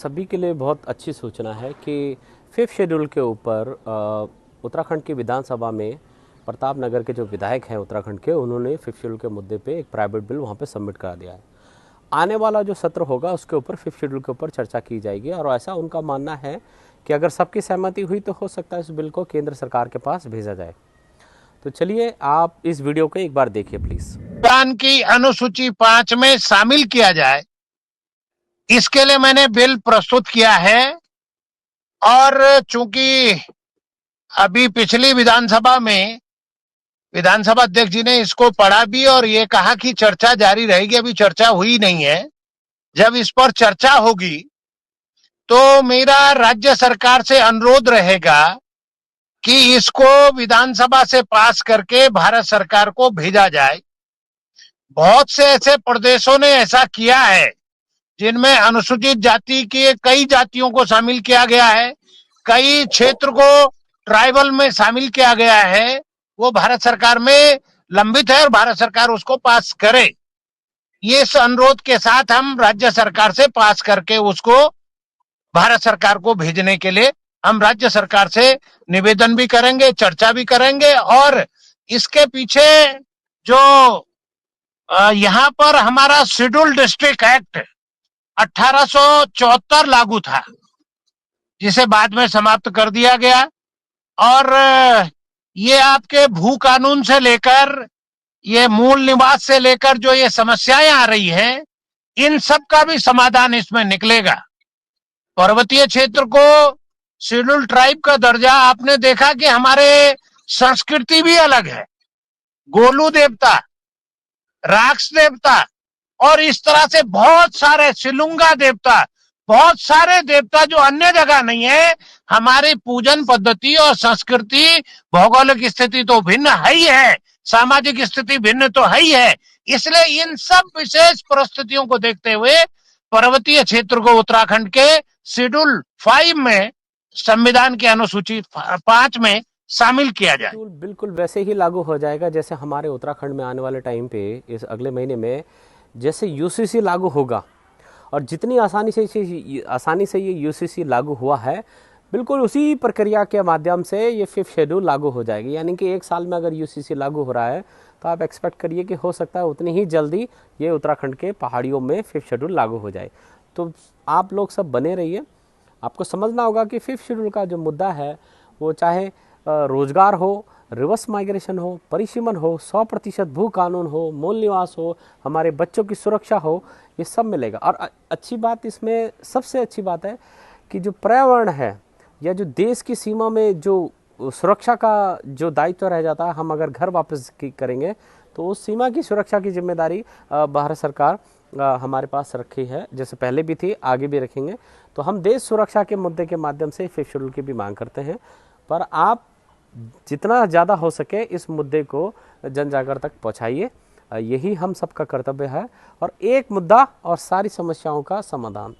सभी के लिए बहुत अच्छी सूचना है कि 5th शेड्यूल के ऊपर उत्तराखंड की विधानसभा में प्रताप नगर के जो विधायक हैं उत्तराखंड के, उन्होंने 5th शेड्यूल के मुद्दे पे एक प्राइवेट बिल वहाँ पे सबमिट करा दिया है। आने वाला जो सत्र होगा उसके ऊपर 5th शेड्यूल के ऊपर चर्चा की जाएगी और ऐसा उनका मानना है कि अगर सबकी सहमति हुई तो हो सकता है इस बिल को केंद्र सरकार के पास भेजा जाए। तो चलिए आप इस वीडियो को एक बार देखिए प्लीज। संविधान की अनुसूची 5 में शामिल किया जाए, इसके लिए मैंने बिल प्रस्तुत किया है। और चूंकि अभी पिछली विधानसभा में विधानसभा अध्यक्ष जी ने इसको पढ़ा भी और ये कहा कि चर्चा जारी रहेगी, अभी चर्चा हुई नहीं है। जब इस पर चर्चा होगी तो मेरा राज्य सरकार से अनुरोध रहेगा कि इसको विधानसभा से पास करके भारत सरकार को भेजा जाए। बहुत से ऐसे प्रदेशों ने ऐसा किया है जिनमें अनुसूचित जाति के कई जातियों को शामिल किया गया है, कई क्षेत्र को ट्राइबल में शामिल किया गया है। वो भारत सरकार में लंबित है और भारत सरकार उसको पास करे। ये इस अनुरोध के साथ हम राज्य सरकार से पास करके उसको भारत सरकार को भेजने के लिए हम राज्य सरकार से निवेदन भी करेंगे, चर्चा भी करेंगे। और इसके पीछे जो यहाँ पर हमारा शेड्यूल डिस्ट्रिक्ट एक्ट 1874 लागू था, जिसे बाद में समाप्त कर दिया गया। और ये आपके भू कानून से लेकर ये मूल निवास से लेकर जो ये समस्याएं आ रही हैं, इन सब का भी समाधान इसमें निकलेगा। पर्वतीय क्षेत्र को शेड्यूल ट्राइब का दर्जा, आपने देखा कि हमारे संस्कृति भी अलग है। गोलू देवता, राक्ष देवता और इस तरह से बहुत सारे सिलुंगा देवता, बहुत सारे देवता जो अन्य जगह नहीं है। हमारी पूजन पद्धति और संस्कृति, भौगोलिक स्थिति तो भिन्न है ही है, सामाजिक स्थिति भिन्न तो है ही है। इसलिए इन सब विशेष परिस्थितियों को देखते हुए पर्वतीय क्षेत्र को उत्तराखंड के शेड्यूल 5 में, संविधान की अनुसूची 5 में शामिल किया जाए। बिल्कुल वैसे ही लागू हो जाएगा जैसे हमारे उत्तराखंड में आने वाले टाइम पे इस अगले महीने में जैसे यूसीसी लागू होगा। और जितनी आसानी से ये यूसीसी लागू हुआ है, बिल्कुल उसी प्रक्रिया के माध्यम से ये 5th शेड्यूल लागू हो जाएगी। यानी कि 1 साल में अगर यूसीसी लागू हो रहा है तो आप एक्सपेक्ट करिए कि हो सकता है उतनी ही जल्दी ये उत्तराखंड के पहाड़ियों में 5th शेड्यूल लागू हो जाए। तो आप लोग सब बने रहिए। आपको समझना होगा कि 5th शेड्यूल का जो मुद्दा है वो चाहे रोजगार हो, रिवर्स माइग्रेशन हो, परिसीमन हो, 100% भू कानून हो, मूल निवास हो, हमारे बच्चों की सुरक्षा हो, ये सब मिलेगा। और अच्छी बात इसमें सबसे अच्छी बात है कि जो पर्यावरण है या जो देश की सीमा में जो सुरक्षा का जो दायित्व रह जाता है, हम अगर घर वापस करेंगे तो उस सीमा की सुरक्षा की जिम्मेदारी भारत सरकार हमारे पास रखी है, जैसे पहले भी थी, आगे भी रखेंगे। तो हम देश सुरक्षा के मुद्दे के माध्यम से 5th शेड्यूल की भी मांग करते हैं। पर आप जितना ज़्यादा हो सके इस मुद्दे को जन जागर तक पहुँचाइए, यही हम सबका कर्तव्य है। और एक मुद्दा और सारी समस्याओं का समाधान।